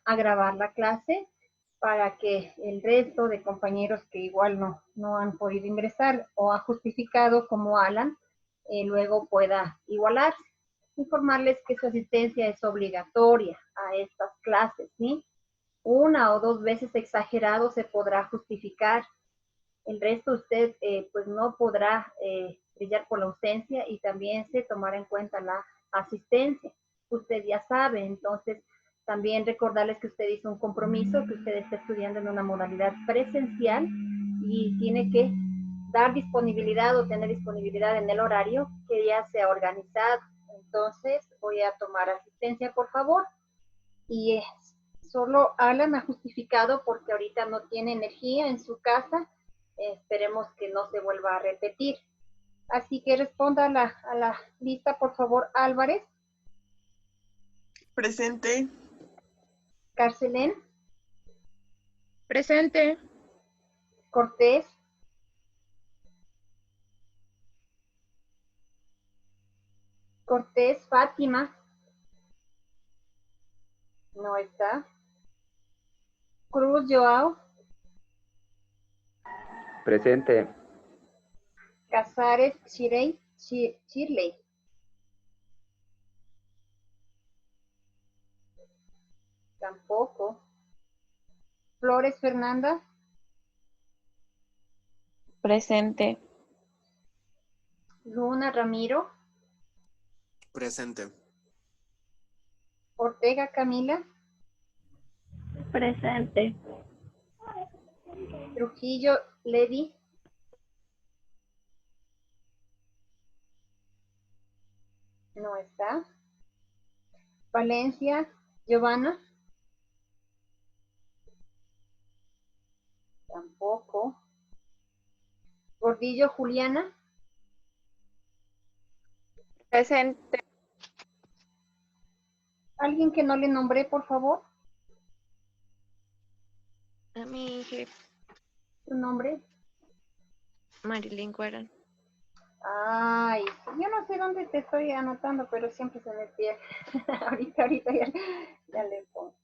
a grabar la clase para que el resto de compañeros que igual no han podido ingresar o ha justificado como Alan, luego pueda igualarse. Informarles que su asistencia es obligatoria a estas clases, ¿sí? Una o dos veces exagerado se podrá justificar. El resto usted pues no podrá brillar por la ausencia y también se tomará en cuenta la asistencia. Usted ya sabe, entonces también recordarles que usted hizo un compromiso, que usted está estudiando en una modalidad presencial y tiene que dar disponibilidad o tener disponibilidad en el horario que ya se ha organizado. Entonces voy a tomar asistencia, por favor. Y solo Alan ha justificado porque ahorita no tiene energía en su casa. Esperemos que no se vuelva a repetir. Así que responda a la lista, por favor, Álvarez. Presente. Carcelén. Presente. Cortés. Cortés, Fátima. No está. Cruz, Joao. Presente. Casares, Shirley. Tampoco. Flores, Fernanda. Presente. Luna, Ramiro. Presente. Ortega, Camila. Presente. Trujillo, Lady. No está. Valencia, Giovanna. Tampoco. Gordillo, Juliana. Presente. ¿Alguien que no le nombré, por favor? A mi jefe, ¿Su nombre? Marilyn Cuaran. Ay, yo no sé dónde te estoy anotando, pero siempre se me pierde. ahorita ya le pongo.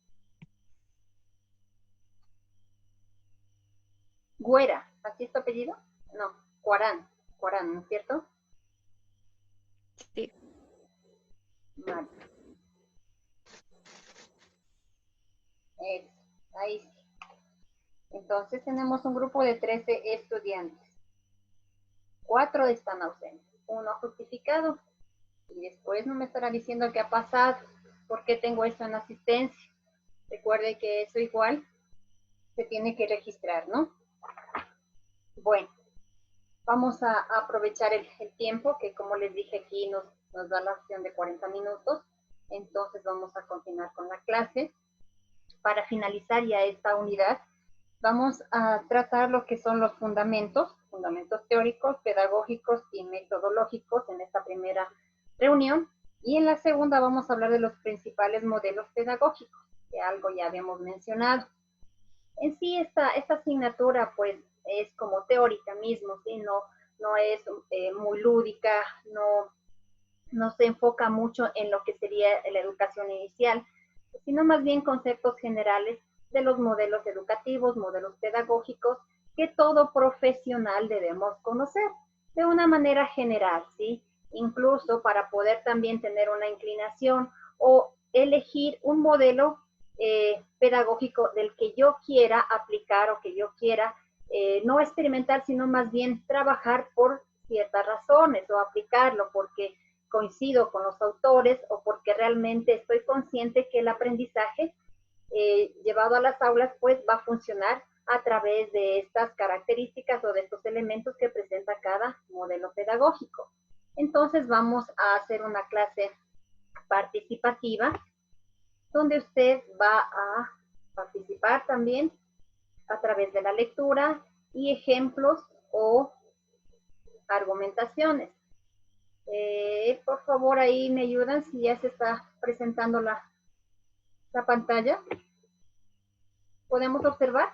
Güera, ¿así es tu apellido? No, Cuarán, ¿no es cierto? Sí. Vale. Ahí sí. Entonces tenemos un grupo de 13 estudiantes. 4 están ausentes, 1 justificado. Y después no me estará diciendo qué ha pasado, por qué tengo esto en asistencia. Recuerde que eso igual se tiene que registrar, ¿no? Bueno, vamos a aprovechar el tiempo que, como les dije, aquí nos da la opción de 40 minutos. Entonces vamos a continuar con la clase. Para finalizar ya esta unidad, vamos a tratar lo que son los fundamentos teóricos, pedagógicos y metodológicos en esta primera reunión. Y en la segunda vamos a hablar de los principales modelos pedagógicos, que algo ya habíamos mencionado. En sí, esta asignatura pues es como teórica mismo, ¿sí? No es muy lúdica, no se enfoca mucho en lo que sería la educación inicial, sino más bien conceptos generales de los modelos educativos, modelos pedagógicos, que todo profesional debemos conocer de una manera general, ¿sí? Incluso para poder también tener una inclinación o elegir un modelo pedagógico del que yo quiera aplicar o que yo quiera no experimentar, sino más bien trabajar por ciertas razones o aplicarlo porque coincido con los autores o porque realmente estoy consciente que el aprendizaje llevado a las aulas pues va a funcionar a través de estas características o de estos elementos que presenta cada modelo pedagógico. Entonces vamos a hacer una clase participativa donde usted va a participar también a través de la lectura y ejemplos o argumentaciones. Por favor, ahí me ayudan si ya se está presentando la pantalla. ¿Podemos observar?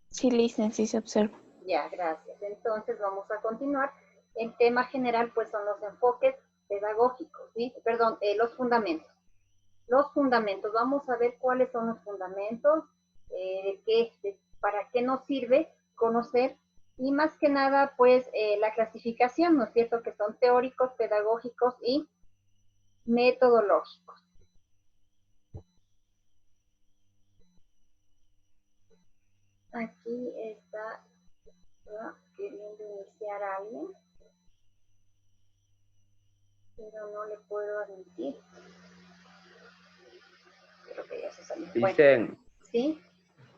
Sí, Licen, sí se observa. Ya, gracias. Entonces vamos a continuar. El tema general pues son los enfoques pedagógicos, ¿sí? Perdón, los fundamentos. Los fundamentos. Vamos a ver cuáles son los fundamentos, para qué nos sirve conocer y más que nada, pues, la clasificación, ¿no es cierto? Que son teóricos, pedagógicos y metodológicos. Aquí está queriendo iniciar a alguien, pero no le puedo admitir. Creo que ya se salió. Dicen, Bueno, ¿sí?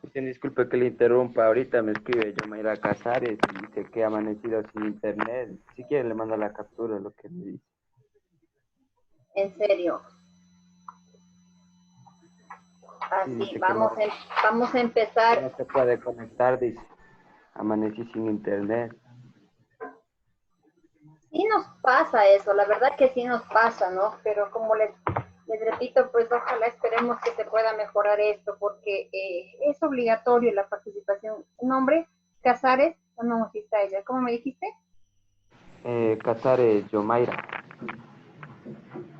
dicen, disculpe que le interrumpa, ahorita me escribe Yomaira Casares y dice que ha amanecido sin internet. Si quiere le mando la captura de lo que me dice. En serio. Sí, Así, dice que vamos a empezar. no se puede conectar, dice. Amanecí sin internet. Sí nos pasa eso, la verdad que sí nos pasa, ¿no? Pero como les repito, pues ojalá esperemos que se pueda mejorar esto, porque es obligatorio la participación. ¿Nombre? ¿Casares? ¿O no? Sí está ella. ¿Cómo me dijiste? Casares Yomaira.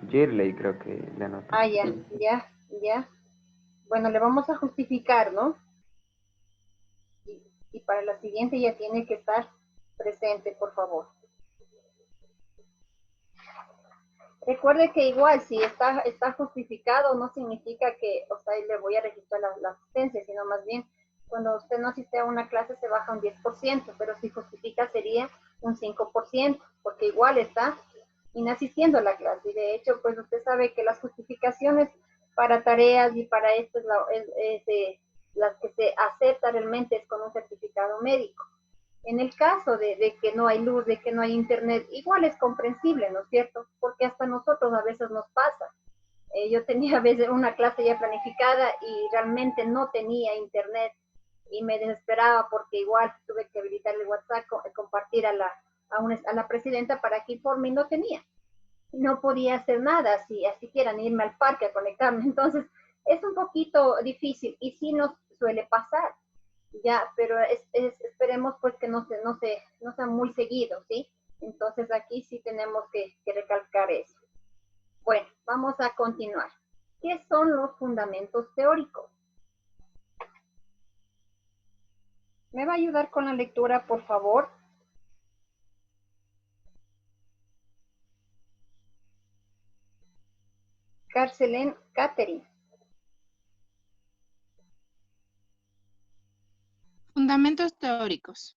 Girley creo que le anoté. Ah, ya. Bueno, le vamos a justificar, ¿no? Y para la siguiente ya tiene que estar presente, por favor. Recuerde que igual, si está justificado, no significa que, o sea, le voy a registrar la asistencia, sino más bien, cuando usted no asiste a una clase se baja un 10%, pero si justifica sería un 5%, porque igual está inasistiendo a la clase. Y de hecho, pues usted sabe que las justificaciones para tareas y para esto las que se acepta realmente es con un certificado médico. En el caso de que no hay luz, de que no hay internet, igual es comprensible, ¿no es cierto? Porque hasta nosotros a veces nos pasa. Yo tenía a veces una clase ya planificada y realmente no tenía internet y me desesperaba porque igual tuve que habilitar el WhatsApp, compartir a la presidenta para que informe y no tenía. No podía hacer nada, si siquiera ni irme al parque a conectarme. Entonces, es un poquito difícil y sí nos suele pasar ya, pero esperemos pues que no sea muy seguido, ¿sí? Entonces aquí sí tenemos que recalcar eso. Bueno, vamos a continuar. ¿Qué son los fundamentos teóricos? ¿Me va a ayudar con la lectura, por favor? Carcelén Catherine. Fundamentos teóricos.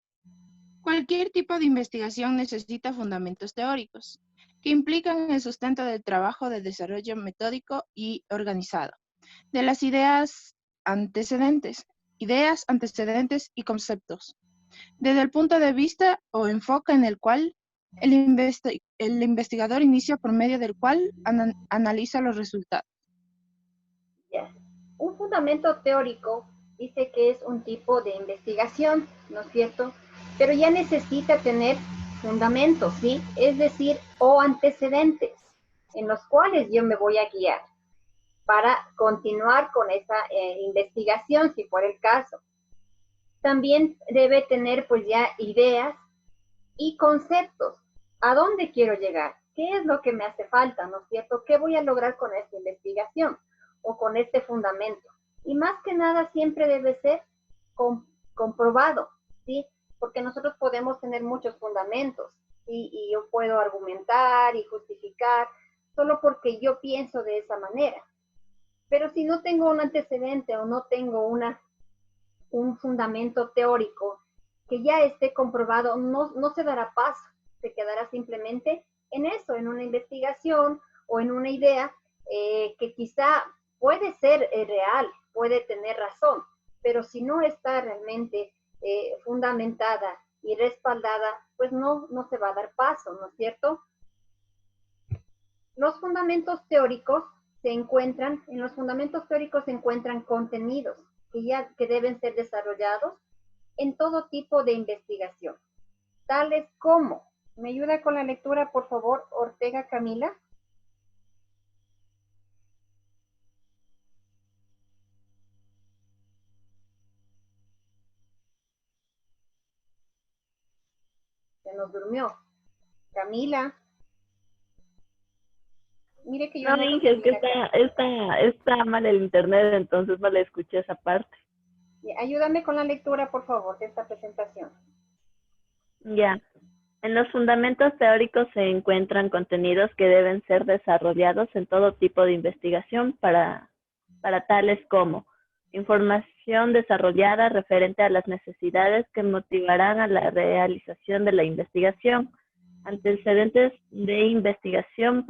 Cualquier tipo de investigación necesita fundamentos teóricos, que implican el sustento del trabajo de desarrollo metódico y organizado, de las ideas antecedentes y conceptos, desde el punto de vista o enfoque en el cual el investigador inicia por medio del cual analiza los resultados. Ya. Un fundamento teórico dice que es un tipo de investigación, ¿no es cierto? Pero ya necesita tener fundamentos, ¿sí? Es decir, o antecedentes en los cuales yo me voy a guiar para continuar con esa investigación, si fuera el caso. También debe tener pues ya ideas y conceptos. ¿A dónde quiero llegar? ¿Qué es lo que me hace falta? ¿No es cierto? ¿Qué voy a lograr con esta investigación o con este fundamento? Y más que nada siempre debe ser comprobado, ¿sí? Porque nosotros podemos tener muchos fundamentos, ¿sí? Y yo puedo argumentar y justificar solo porque yo pienso de esa manera. Pero si no tengo un antecedente o no tengo un fundamento teórico que ya esté comprobado, no se dará paso, se quedará simplemente en eso, en una investigación o en una idea que quizá puede ser real, puede tener razón, pero si no está realmente fundamentada y respaldada, pues no se va a dar paso, ¿no es cierto? Los fundamentos teóricos en los fundamentos teóricos se encuentran contenidos que deben ser desarrollados en todo tipo de investigación, tales como, ¿me ayuda con la lectura, por favor, Ortega Camila? Se nos durmió. Camila. Mire que yo No, no Inge, es que recibí la está mal el internet, entonces no le escuché esa parte. Ayúdame con la lectura, por favor, de esta presentación. Ya. En los fundamentos teóricos se encuentran contenidos que deben ser desarrollados en todo tipo de investigación para tales como información desarrollada referente a las necesidades que motivarán a la realización de la investigación, antecedentes de investigación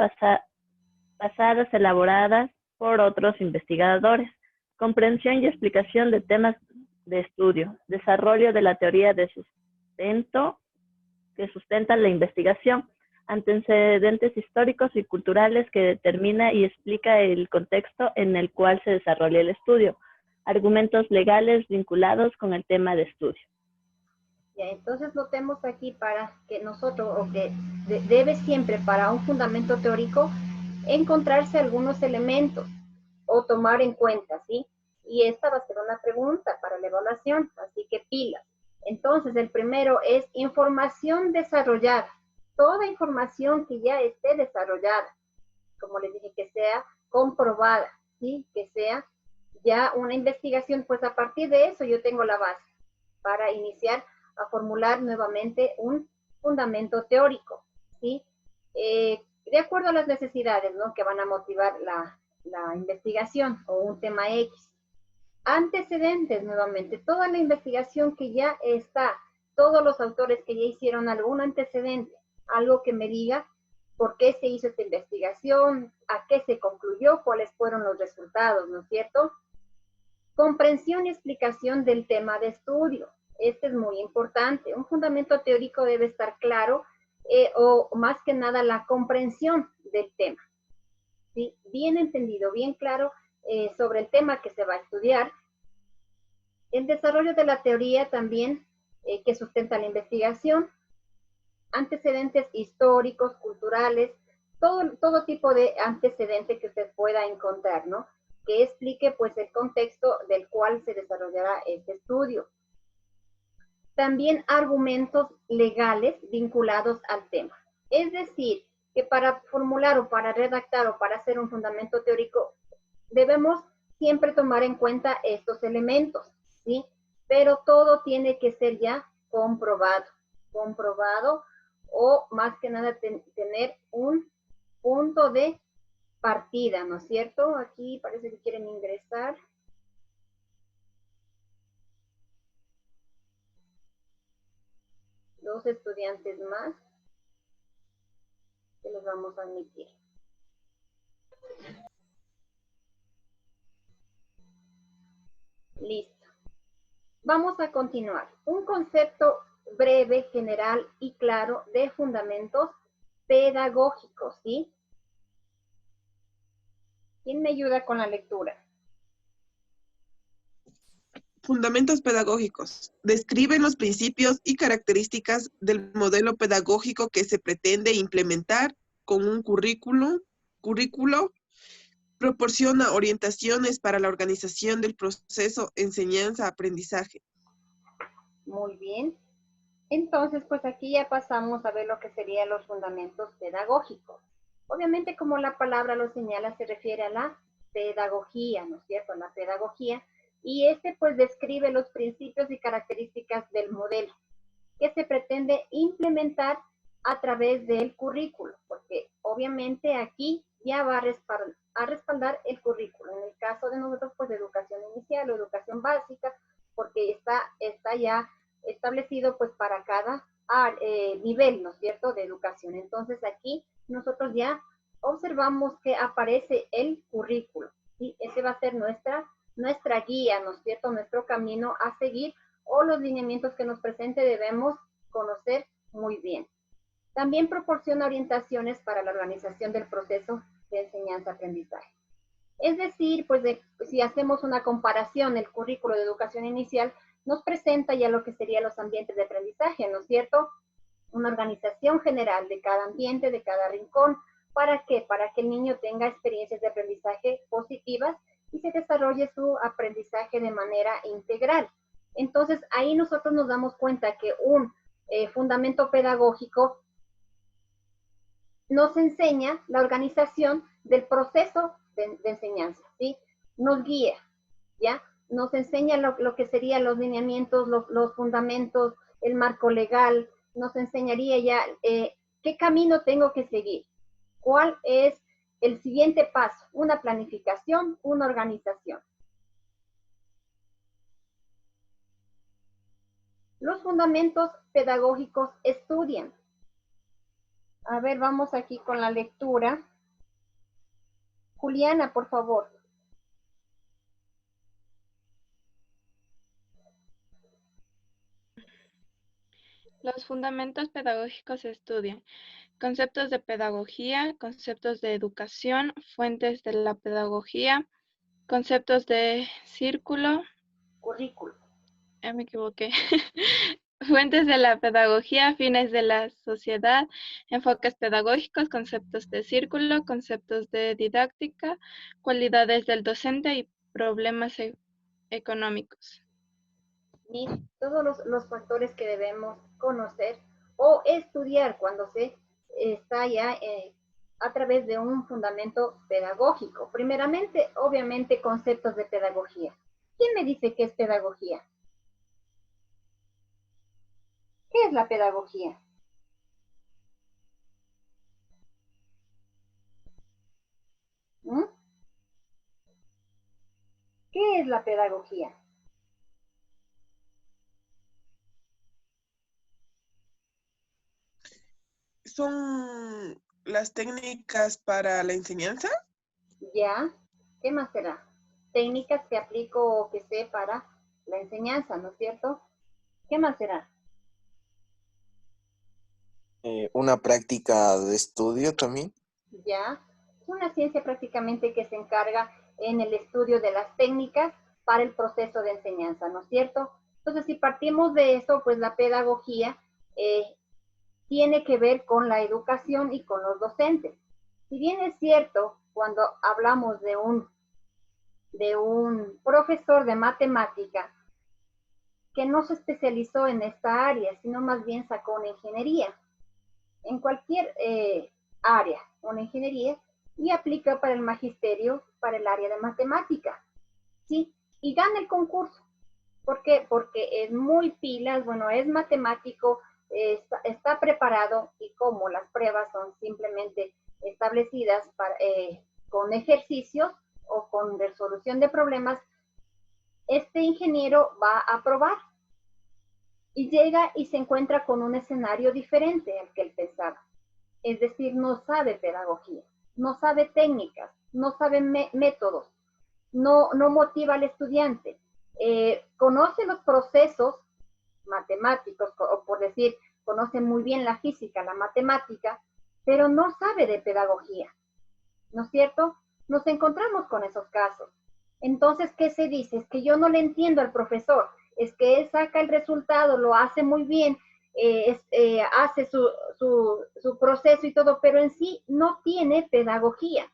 pasadas elaboradas por otros investigadores, comprensión y explicación de temas de estudio, desarrollo de la teoría de sustento que sustenta la investigación, antecedentes históricos y culturales que determina y explica el contexto en el cual se desarrolla el estudio, argumentos legales vinculados con el tema de estudio. Ya, entonces notemos aquí para que nosotros, o que debe siempre para un fundamento teórico, encontrarse algunos elementos o tomar en cuenta, ¿sí? Y esta va a ser una pregunta para la evaluación, así que pilas. Entonces, el primero es información desarrollada. Toda información que ya esté desarrollada, como les dije, que sea comprobada, ¿sí? Que sea ya una investigación, pues a partir de eso yo tengo la base para iniciar a formular nuevamente un fundamento teórico, ¿sí? De acuerdo a las necesidades, ¿no?, que van a motivar la investigación o un tema X. Antecedentes, nuevamente, toda la investigación que ya está, todos los autores que ya hicieron algún antecedente, algo que me diga por qué se hizo esta investigación, a qué se concluyó, cuáles fueron los resultados, ¿no es cierto? Comprensión y explicación del tema de estudio. Este es muy importante. Un fundamento teórico debe estar claro, o más que nada la comprensión del tema, ¿sí? Bien entendido, bien claro sobre el tema que se va a estudiar. El desarrollo de la teoría también que sustenta la investigación. Antecedentes históricos, culturales, todo tipo de antecedente que usted pueda encontrar, ¿no?, que explique pues el contexto del cual se desarrollará este estudio. También argumentos legales vinculados al tema. Es decir, que para formular o para redactar o para hacer un fundamento teórico debemos siempre tomar en cuenta estos elementos, ¿sí? Pero todo tiene que ser ya comprobado o más que nada tener un punto de partida, ¿no es cierto? Aquí parece que quieren ingresar. Dos estudiantes más que los vamos a admitir. Listo. Vamos a continuar. Un concepto breve, general y claro de fundamentos pedagógicos, ¿sí? ¿Quién me ayuda con la lectura? Fundamentos pedagógicos. Describen los principios y características del modelo pedagógico que se pretende implementar con un currículo. Proporciona orientaciones para la organización del proceso enseñanza-aprendizaje. Muy bien. Entonces, pues aquí ya pasamos a ver lo que serían los fundamentos pedagógicos. Obviamente, como la palabra lo señala, se refiere a la pedagogía, ¿no es cierto? La pedagogía. Y pues describe los principios y características del modelo que se pretende implementar a través del currículo, porque obviamente aquí ya va a respaldar el currículo. En el caso de nosotros, pues de educación inicial o educación básica, porque está ya establecido pues para cada nivel, ¿no es cierto?, de educación. Entonces aquí nosotros ya observamos que aparece el currículo, ¿sí? Ese va a ser nuestra guía, ¿no es cierto?, nuestro camino a seguir, o los lineamientos que nos presente debemos conocer muy bien. También proporciona orientaciones para la organización del proceso de enseñanza-aprendizaje. Es decir, pues si hacemos una comparación, el currículo de educación inicial nos presenta ya lo que serían los ambientes de aprendizaje, ¿no es cierto? Una organización general de cada ambiente, de cada rincón. ¿Para qué? Para que el niño tenga experiencias de aprendizaje positivas y se desarrolle su aprendizaje de manera integral. Entonces, ahí nosotros nos damos cuenta que un fundamento pedagógico nos enseña la organización del proceso de enseñanza, ¿sí? Nos guía, ¿ya? Nos enseña lo que serían los lineamientos, los fundamentos, el marco legal, nos enseñaría ya qué camino tengo que seguir, cuál es el siguiente paso, una planificación, una organización. Los fundamentos pedagógicos estudian. A ver, vamos aquí con la lectura. Juliana, por favor. Los fundamentos pedagógicos estudian conceptos de pedagogía, conceptos de educación, fuentes de la pedagogía, conceptos de círculo, Currículo. me equivoqué, fuentes de la pedagogía, fines de la sociedad, enfoques pedagógicos, conceptos de círculo, conceptos de didáctica, cualidades del docente y problemas económicos. Mira, todos los factores que debemos conocer o estudiar cuando se está ya a través de un fundamento pedagógico. Primeramente, obviamente, conceptos de pedagogía. ¿Quién me dice qué es pedagogía? ¿Qué es la pedagogía? ¿Mm? ¿Qué es la pedagogía? ¿Son las técnicas para la enseñanza? ¿Ya? ¿Qué más será? Técnicas que aplico o que sé para la enseñanza, ¿no es cierto? ¿Qué más será? Una práctica de estudio también. ¿Ya? Es una ciencia prácticamente que se encarga en el estudio de las técnicas para el proceso de enseñanza, ¿no es cierto? Entonces, si partimos de eso, pues la pedagogía tiene que ver con la educación y con los docentes. Si bien es cierto, cuando hablamos de un profesor de matemática que no se especializó en esta área, sino más bien sacó una ingeniería, en cualquier área, una ingeniería, y aplica para el magisterio, para el área de matemática, ¿sí? Y gana el concurso. ¿Por qué? Porque es muy pilas, bueno, es matemático, está preparado, y como las pruebas son simplemente establecidas con ejercicios o con resolución de problemas, este ingeniero va a probar y llega y se encuentra con un escenario diferente al que él pensaba. Es decir, no sabe pedagogía, no sabe técnicas, no sabe métodos, no motiva al estudiante, conoce los procesos matemáticos, o por decir, conoce muy bien la física, la matemática, pero no sabe de pedagogía, ¿no es cierto? Nos encontramos con esos casos. Entonces, ¿qué se dice? Es que yo no le entiendo al profesor, es que él saca el resultado, lo hace muy bien, hace su proceso y todo, pero en sí no tiene pedagogía,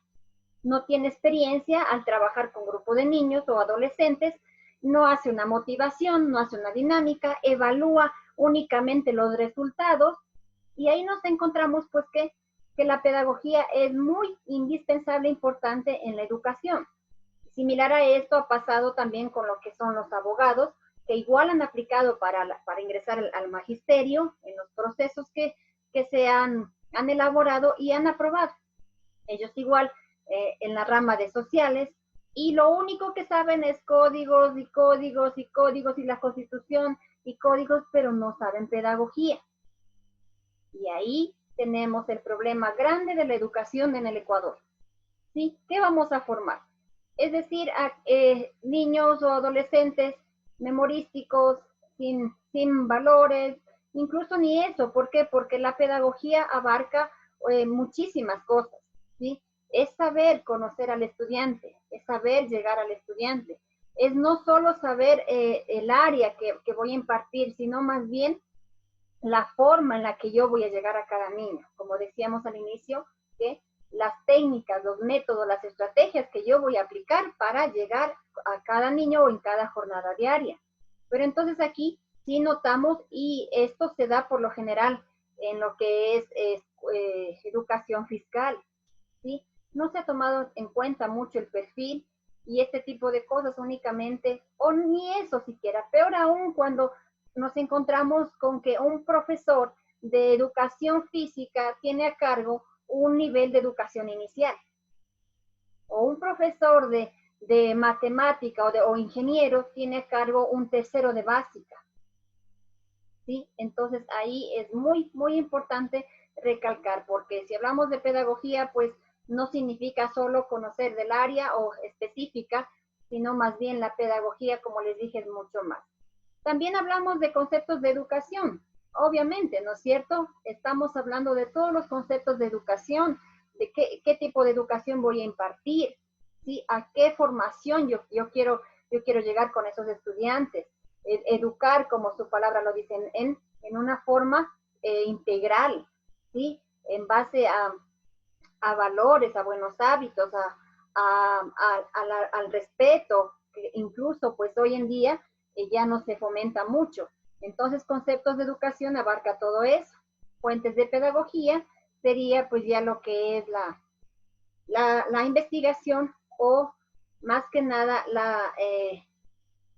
no tiene experiencia al trabajar con grupo de niños o adolescentes, no hace una motivación, no hace una dinámica, evalúa únicamente los resultados, y ahí nos encontramos pues que la pedagogía es muy indispensable e importante en la educación. Similar a esto ha pasado también con lo que son los abogados, que igual han aplicado para ingresar al magisterio en los procesos que se han elaborado y han aprobado. Ellos igual en la rama de sociales, y lo único que saben es códigos y códigos y códigos y la Constitución y códigos, pero no saben pedagogía. Y ahí tenemos el problema grande de la educación en el Ecuador. ¿Sí? ¿Qué vamos a formar? Es decir, niños o adolescentes memorísticos, sin valores, incluso ni eso. ¿Por qué? Porque la pedagogía abarca muchísimas cosas, ¿sí? Es saber conocer al estudiante, es saber llegar al estudiante, es no solo saber el área que voy a impartir, sino más bien la forma en la que yo voy a llegar a cada niño. Como decíamos al inicio, que las técnicas, los métodos, las estrategias que yo voy a aplicar para llegar a cada niño o en cada jornada diaria. Pero entonces aquí sí notamos, y esto se da por lo general en lo que es educación fiscal, ¿sí? No se ha tomado en cuenta mucho el perfil y este tipo de cosas únicamente, o ni eso siquiera, peor aún cuando nos encontramos con que un profesor de educación física tiene a cargo un nivel de educación inicial, o un profesor de matemática o ingeniero tiene a cargo un tercero de básica, ¿sí? Entonces ahí es muy, muy importante recalcar, porque si hablamos de pedagogía, pues no significa solo conocer del área o específica, sino más bien la pedagogía, como les dije, es mucho más. También hablamos de conceptos de educación, obviamente, ¿no es cierto? Estamos hablando de todos los conceptos de educación, de qué tipo de educación voy a impartir, ¿sí? A qué formación yo quiero llegar con esos estudiantes. Educar, como su palabra lo dice, en una forma integral, ¿sí? En base a valores, a buenos hábitos, al respeto, que incluso pues hoy en día ya no se fomenta mucho. Entonces, conceptos de educación abarca todo eso. Fuentes de pedagogía sería pues ya lo que es la investigación o más que nada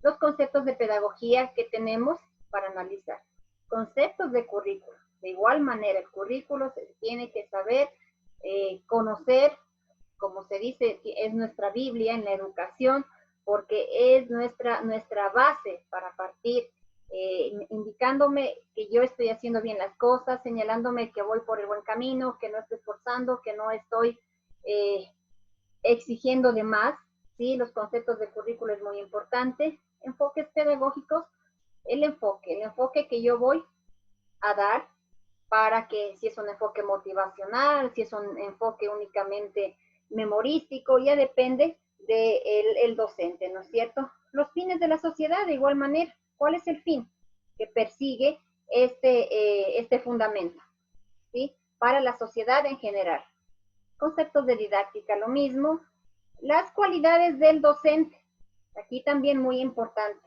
los conceptos de pedagogía que tenemos para analizar. Conceptos de currículo. De igual manera, el currículo se tiene que saber conocer, como se dice, es nuestra Biblia en la educación, porque es nuestra base para partir, indicándome que yo estoy haciendo bien las cosas, señalándome que voy por el buen camino, que no estoy forzando, que no estoy exigiendo de más, ¿sí? Los conceptos de currículo es muy importante. Enfoques pedagógicos, el enfoque que yo voy a dar para que si es un enfoque motivacional, si es un enfoque únicamente memorístico, ya depende del docente, ¿no es cierto? Los fines de la sociedad, de igual manera, ¿cuál es el fin que persigue este fundamento? ¿Sí? Para la sociedad en general. Conceptos de didáctica, lo mismo. Las cualidades del docente, aquí también muy importante.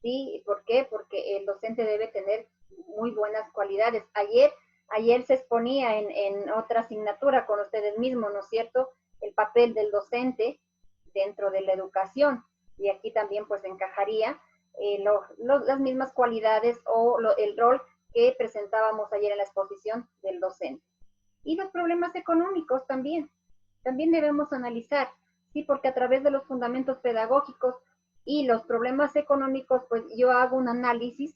¿Sí? ¿Por qué? Porque el docente debe tener muy buenas cualidades. Ayer se exponía en otra asignatura con ustedes mismos, ¿no es cierto? El papel del docente dentro de la educación. Y aquí también pues encajaría las mismas cualidades o el rol que presentábamos ayer en la exposición del docente. Y los problemas económicos también debemos analizar, ¿sí? Porque a través de los fundamentos pedagógicos y los problemas económicos, pues yo hago un análisis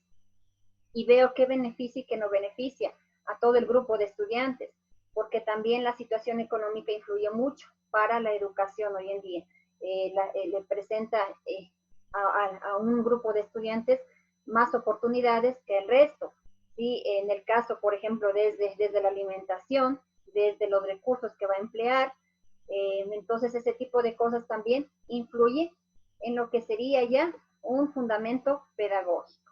y veo qué beneficia y qué no beneficia a todo el grupo de estudiantes, porque también la situación económica influye mucho para la educación hoy en día. Le presenta a un grupo de estudiantes más oportunidades que el resto. ¿Sí? En el caso, por ejemplo, desde la alimentación, desde los recursos que va a emplear, entonces ese tipo de cosas también influye en lo que sería ya un fundamento pedagógico.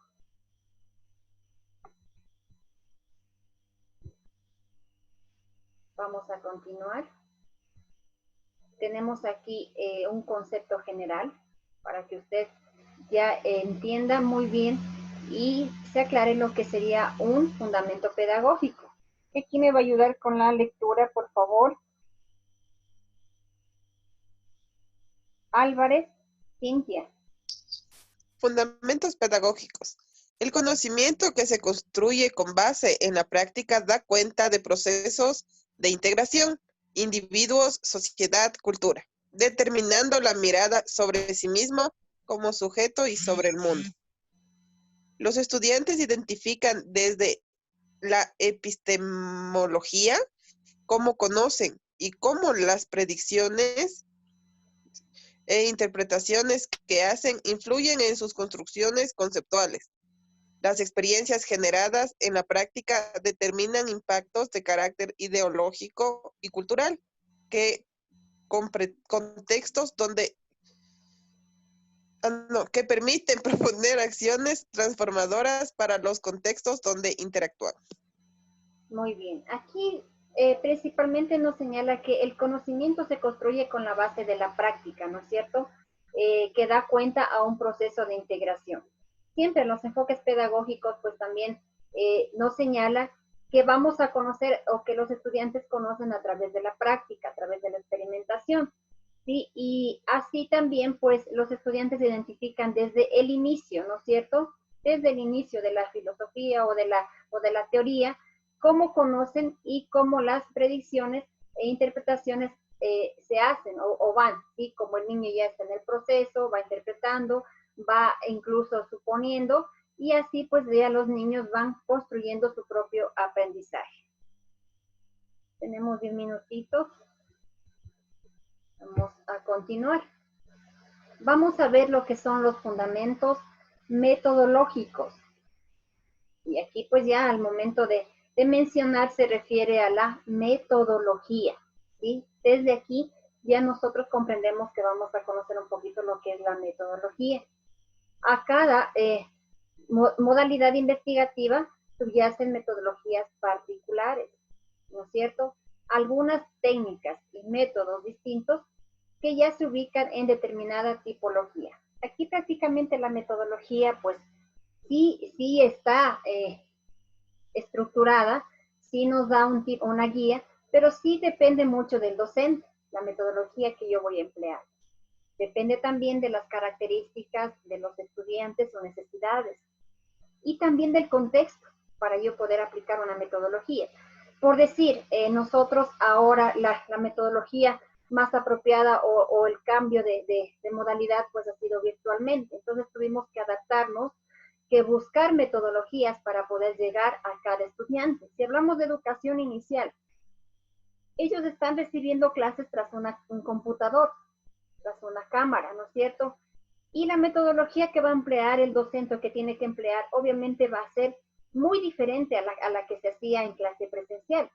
Vamos a continuar. Tenemos aquí un concepto general para que usted ya entienda muy bien y se aclare lo que sería un fundamento pedagógico. Aquí me va a ayudar con la lectura, por favor. Álvarez, Cintia. Fundamentos pedagógicos. El conocimiento que se construye con base en la práctica da cuenta de procesos de integración, individuos, sociedad, cultura, determinando la mirada sobre sí mismo como sujeto y sobre el mundo. Los estudiantes identifican desde la epistemología cómo conocen y cómo las predicciones e interpretaciones que hacen influyen en sus construcciones conceptuales. Las experiencias generadas en la práctica determinan impactos de carácter ideológico y cultural, que contextos que permiten proponer acciones transformadoras para los contextos donde interactúan. Muy bien. Aquí principalmente nos señala que el conocimiento se construye con la base de la práctica, ¿no es cierto? Que da cuenta a un proceso de integración. Siempre los enfoques pedagógicos pues también nos señala que vamos a conocer o que los estudiantes conocen a través de la práctica, a través de la experimentación. ¿Sí? Y así también, pues, los estudiantes se identifican desde el inicio, ¿no es cierto? Desde el inicio de la filosofía o de la teoría, cómo conocen y cómo las predicciones e interpretaciones se hacen o van, ¿sí? Como el niño ya está en el proceso, va interpretando, va incluso suponiendo, y así pues ya los niños van construyendo su propio aprendizaje. Tenemos 10 minutitos. Vamos a continuar. Vamos a ver lo que son los fundamentos metodológicos. Y aquí pues ya al momento de mencionar se refiere a la metodología. ¿Sí? Desde aquí ya nosotros comprendemos que vamos a conocer un poquito lo que es la metodología. A cada modalidad investigativa subyacen metodologías particulares, ¿no es cierto? Algunas técnicas y métodos distintos que ya se ubican en determinada tipología. Aquí prácticamente la metodología, pues, sí está estructurada, sí nos da una guía, pero sí depende mucho del docente, la metodología que yo voy a emplear. Depende también de las características de los estudiantes o necesidades y también del contexto para yo poder aplicar una metodología. Por decir, nosotros ahora la metodología más apropiada o el cambio de modalidad pues ha sido virtualmente. Entonces tuvimos que adaptarnos, que buscar metodologías para poder llegar a cada estudiante. Si hablamos de educación inicial, ellos están recibiendo clases tras un computador, tras una cámara, ¿no es cierto? Y la metodología que va a emplear el docente o que tiene que emplear, obviamente va a ser muy diferente a la que se hacía en clase presencial,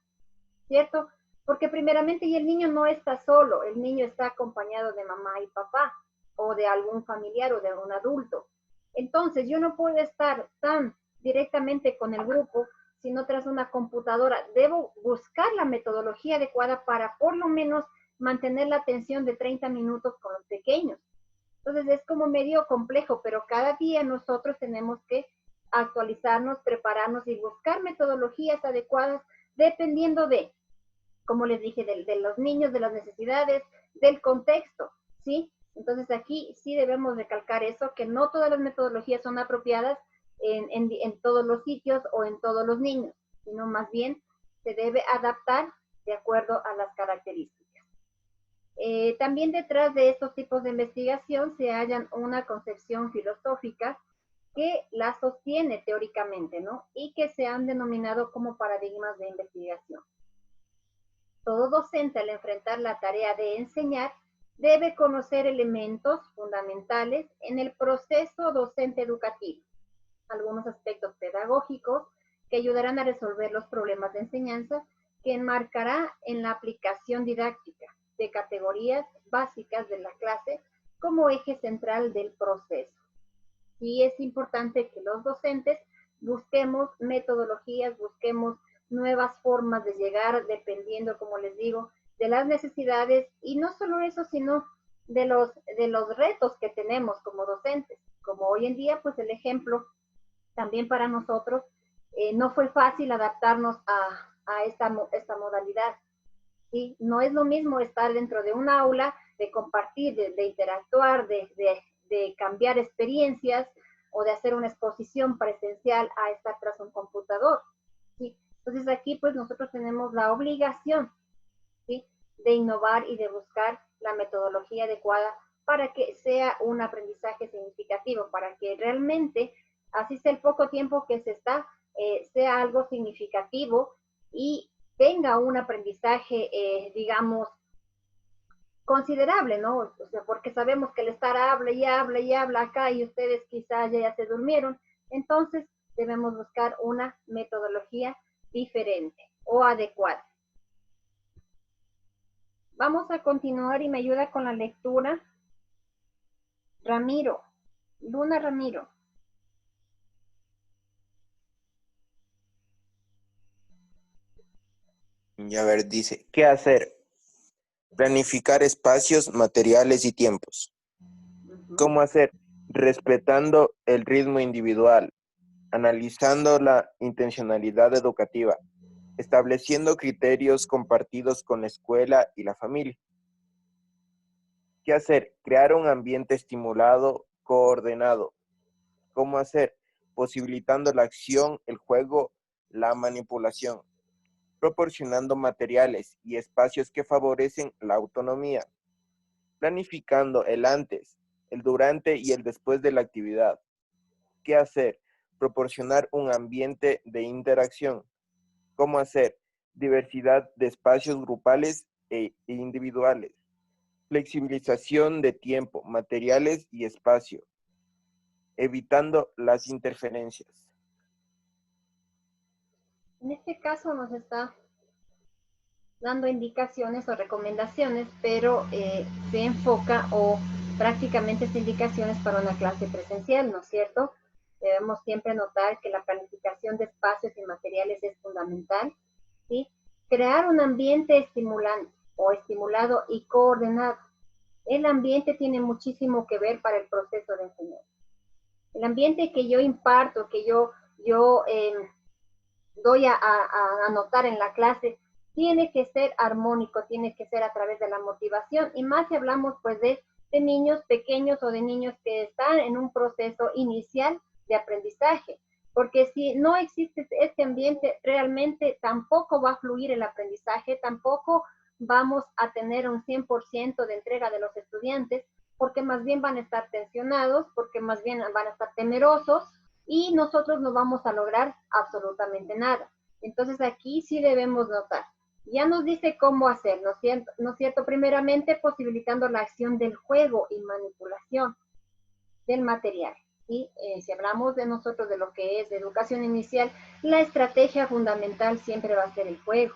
¿cierto? Porque primeramente y el niño no está solo, el niño está acompañado de mamá y papá, o de algún familiar o de algún adulto. Entonces yo no puedo estar tan directamente con el grupo, sino tras una computadora. Debo buscar la metodología adecuada para por lo menos mantener la atención de 30 minutos con los pequeños. Entonces es como medio complejo, pero cada día nosotros tenemos que actualizarnos, prepararnos y buscar metodologías adecuadas dependiendo de, como les dije, de los niños, de las necesidades, del contexto, ¿sí? Entonces aquí sí debemos recalcar eso, que no todas las metodologías son apropiadas en todos los sitios o en todos los niños, sino más bien se debe adaptar de acuerdo a las características. También detrás de estos tipos de investigación se hallan una concepción filosófica que la sostiene teóricamente, ¿no? Y que se han denominado como paradigmas de investigación. Todo docente al enfrentar la tarea de enseñar debe conocer elementos fundamentales en el proceso docente educativo, algunos aspectos pedagógicos que ayudarán a resolver los problemas de enseñanza que enmarcará en la aplicación didáctica de categorías básicas de la clase como eje central del proceso. Y es importante que los docentes busquemos metodologías, busquemos nuevas formas de llegar, dependiendo, como les digo, de las necesidades, y no solo eso, sino de los retos que tenemos como docentes. Como hoy en día, pues el ejemplo también para nosotros, no fue fácil adaptarnos a esta modalidad. ¿Sí? No es lo mismo estar dentro de un aula, de compartir, de interactuar, de cambiar experiencias o de hacer una exposición presencial a estar tras un computador. ¿Sí? Entonces aquí pues nosotros tenemos la obligación, ¿sí?, de innovar y de buscar la metodología adecuada para que sea un aprendizaje significativo, para que realmente, así sea el poco tiempo que se está, sea algo significativo y tenga un aprendizaje, digamos, considerable, ¿no? O sea, porque sabemos que el estar habla y habla y habla acá y ustedes quizás ya se durmieron, entonces debemos buscar una metodología diferente o adecuada. Vamos a continuar y me ayuda con la lectura Ramiro, Luna Ramiro. Y a ver, dice, ¿qué hacer? Planificar espacios, materiales y tiempos. ¿Cómo hacer? Respetando el ritmo individual, analizando la intencionalidad educativa, estableciendo criterios compartidos con la escuela y la familia. ¿Qué hacer? Crear un ambiente estimulado, coordenado. ¿Cómo hacer? Posibilitando la acción, el juego, la manipulación, proporcionando materiales y espacios que favorecen la autonomía, planificando el antes, el durante y el después de la actividad. ¿Qué hacer? Proporcionar un ambiente de interacción. ¿Cómo hacer? Diversidad de espacios grupales e individuales. Flexibilización de tiempo, materiales y espacio, evitando las interferencias. En este caso nos está dando indicaciones o recomendaciones, pero se enfoca o prácticamente es indicaciones para una clase presencial, ¿no es cierto? Debemos siempre notar que la planificación de espacios y materiales es fundamental, ¿sí? Crear un ambiente estimulante o estimulado y coordenado. El ambiente tiene muchísimo que ver para el proceso de enseñanza. El ambiente que yo imparto, que yo doy a anotar en la clase, tiene que ser armónico, tiene que ser a través de la motivación, y más si hablamos pues de niños pequeños o de niños que están en un proceso inicial de aprendizaje, porque si no existe este ambiente, realmente tampoco va a fluir el aprendizaje, tampoco vamos a tener un 100% de entrega de los estudiantes, porque más bien van a estar tensionados, porque más bien van a estar temerosos, y nosotros no vamos a lograr absolutamente nada. Entonces aquí sí debemos notar. Ya nos dice cómo hacer, ¿no es cierto? Primeramente, posibilitando la acción del juego y manipulación del material. ¿Sí? Si hablamos de nosotros de lo que es de educación inicial, la estrategia fundamental siempre va a ser el juego.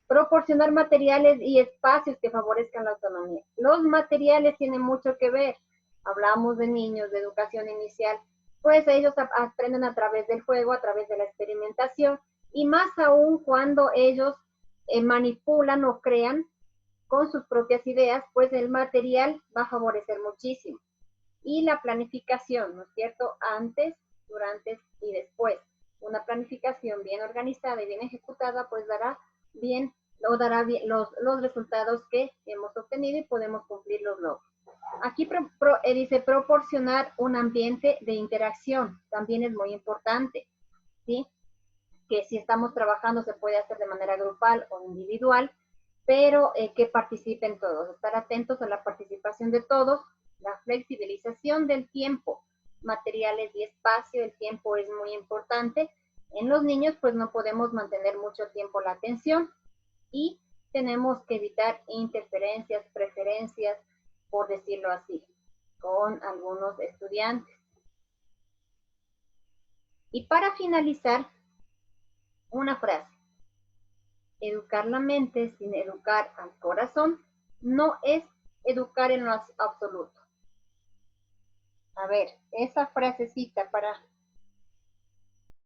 Proporcionar materiales y espacios que favorezcan la autonomía. Los materiales tienen mucho que ver. Hablamos de niños de educación inicial, pues ellos aprenden a través del juego, a través de la experimentación, y más aún cuando ellos manipulan o crean con sus propias ideas, pues el material va a favorecer muchísimo. Y la planificación, ¿no es cierto? Antes, durante y después. Una planificación bien organizada y bien ejecutada, pues dará bien los resultados que hemos obtenido y podemos cumplir los logros. Aquí dice proporcionar un ambiente de interacción, también es muy importante, ¿sí? Que si estamos trabajando se puede hacer de manera grupal o individual, pero que participen todos, estar atentos a la participación de todos, la flexibilización del tiempo, materiales y espacio, el tiempo es muy importante. En los niños pues no podemos mantener mucho tiempo la atención y tenemos que evitar interferencias, preferencias, por decirlo así, con algunos estudiantes. Y para finalizar, una frase. Educar la mente sin educar al corazón no es educar en lo absoluto. A ver, esa frasecita para